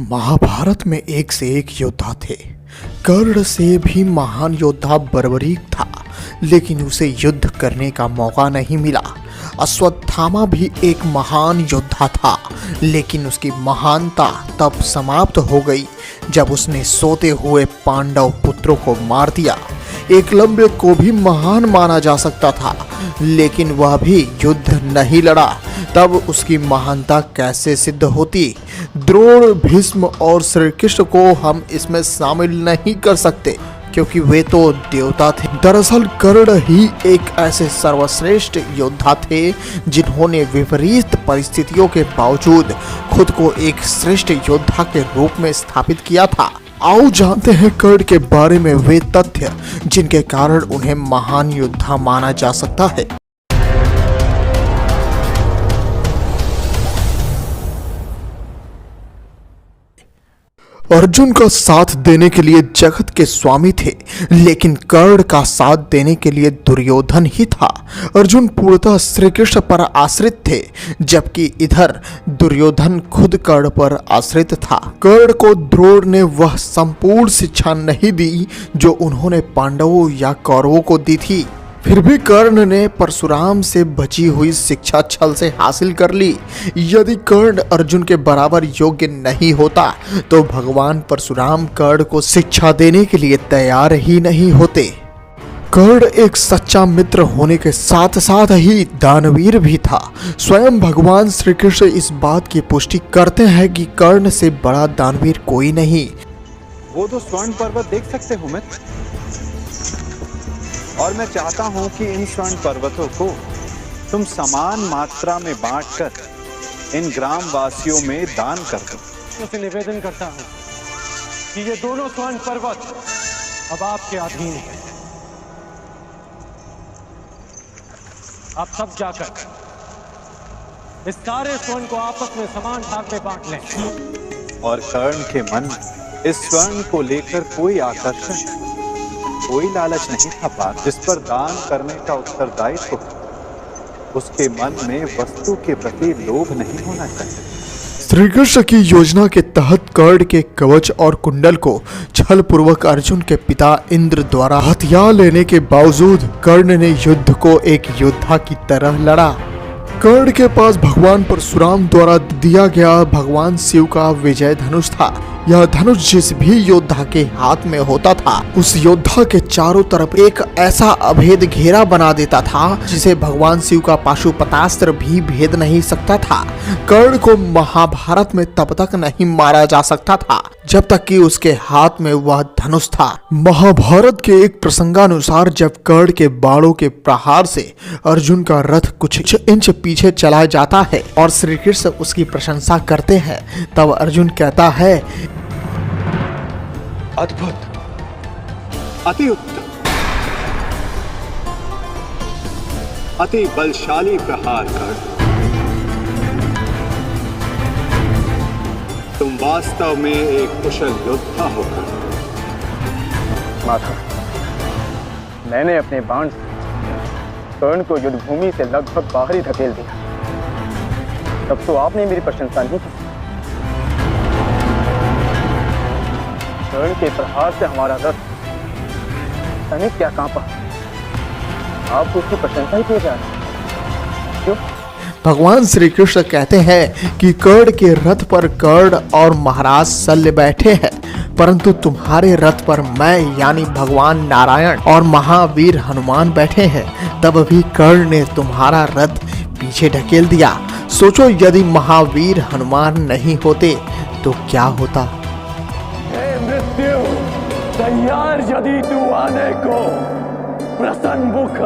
महाभारत में एक से एक योद्धा थे। कर्ण से भी महान योद्धा बर्बरीक था, लेकिन उसे युद्ध करने का मौका नहीं मिला। अश्वत्थामा भी एक महान योद्धा था, लेकिन उसकी महानता तब समाप्त हो गई जब उसने सोते हुए पांडव पुत्रों को मार दिया। एकलव्य को भी महान माना जा सकता था, लेकिन वह भी युद्ध नहीं लड़ा, तब उसकी महानता कैसे सिद्ध होती? द्रोण, भीष्म और श्री कृष्ण को हम इसमें शामिल नहीं कर सकते, क्योंकि वे तो देवता थे। दरअसल कर्ण ही एक ऐसे सर्वश्रेष्ठ योद्धा थे जिन्होंने विपरीत परिस्थितियों के बावजूद खुद को एक श्रेष्ठ योद्धा के रूप में स्थापित किया था। आओ जानते हैं कर्ण के बारे में वे तथ्य जिनके कारण उन्हें महान योद्धा माना जा सकता है। अर्जुन का साथ देने के लिए जगत के स्वामी थे, लेकिन कर्ण का साथ देने के लिए दुर्योधन ही था। अर्जुन पूर्णतः श्री कृष्ण पर आश्रित थे, जबकि इधर दुर्योधन खुद कर्ण पर आश्रित था। कर्ण को द्रोण ने वह संपूर्ण शिक्षा नहीं दी जो उन्होंने पांडवों या कौरवों को दी थी। फिर भी कर्ण ने परशुराम से बची हुई शिक्षा छल से हासिल कर ली। यदि कर्ण अर्जुन के बराबर योग्य नहीं होता तो भगवान परशुराम कर्ण को शिक्षा देने के लिए तैयार ही नहीं होते। कर्ण एक सच्चा मित्र होने के साथ साथ ही दानवीर भी था। स्वयं भगवान श्री कृष्ण इस बात की पुष्टि करते हैं कि कर्ण से बड़ा दानवीर कोई नहीं। वो तो स्वर्ण पर्वत देख सकते हो मित्र, और मैं चाहता हूं कि इन स्वर्ण पर्वतों को तुम समान मात्रा में बांटकर इन ग्राम वासियों में दान कर दो। उसे निवेदन करता हूं कि ये दोनों स्वर्ण पर्वत अब आपके अधीन है। आप सब जाकर इस सारे स्वर्ण को आपस में समान भाग में बांट लें। और कर्ण के मन में इस स्वर्ण को लेकर कोई आकर्षण, कोई लालच नहीं था पार्थ, जिस पर दान करने का उत्तरदायित्व उसके मन में वस्तु के प्रति लोभ नहीं होना चाहिए। श्री कृष्ण की योजना के तहत कर्ण के कवच और कुंडल को छल पूर्वक अर्जुन के पिता इंद्र द्वारा हथिया लेने के बावजूद कर्ण ने युद्ध को एक योद्धा की तरह लड़ा। कर्ण के पास भगवान परशुराम द्वारा दिया गया भगवान शिव का विजय धनुष था। यह धनुष जिस भी योद्धा के हाथ में होता था, उस योद्धा के चारों तरफ एक ऐसा अभेद घेरा बना देता था जिसे भगवान शिव का पाशुपतास्त्र भी भेद नहीं सकता था। कर्ण को महाभारत में तब तक नहीं मारा जा सकता था जब तक कि उसके हाथ में वह धनुष था। महाभारत के एक प्रसंगानुसार जब कर्ण के बाणों के प्रहार से अर्जुन का रथ कुछ इंच पीछे चला जाता है और श्री कृष्ण उसकी प्रशंसा करते हैं, तब अर्जुन कहता है, अद्भुत, अति उत्तम, अति बलशाली प्रहार कर तुम वास्तव में एक कुशल योद्धा होकर। माता, मैंने अपने बाण से कर्ण को युद्ध भूमि से लगभग बाहर ही धकेल दिया, तब तो आपने मेरी प्रशंसा नहीं की। कर्ण के प्रहार से हमारा रथ तनिक क्या कांपा, आप उसकी प्रशंसा ही किए जा रहे। क्यों? भगवान श्री कृष्ण कहते हैं कि कर्ण के रथ पर कर्ण और महाराज शल्य बैठे हैं, परंतु तुम्हारे रथ पर मैं यानी भगवान नारायण और महावीर हनुमान बैठे हैं। तब भी कर्ण ने तुम्हारा रथ पीछे ढकेल दिया। सोचो, यदि महावीर हनुमान नहीं होते तो क्या होता? मृत्यु, तैयार यदि तू आने को, प्रसन्न मुख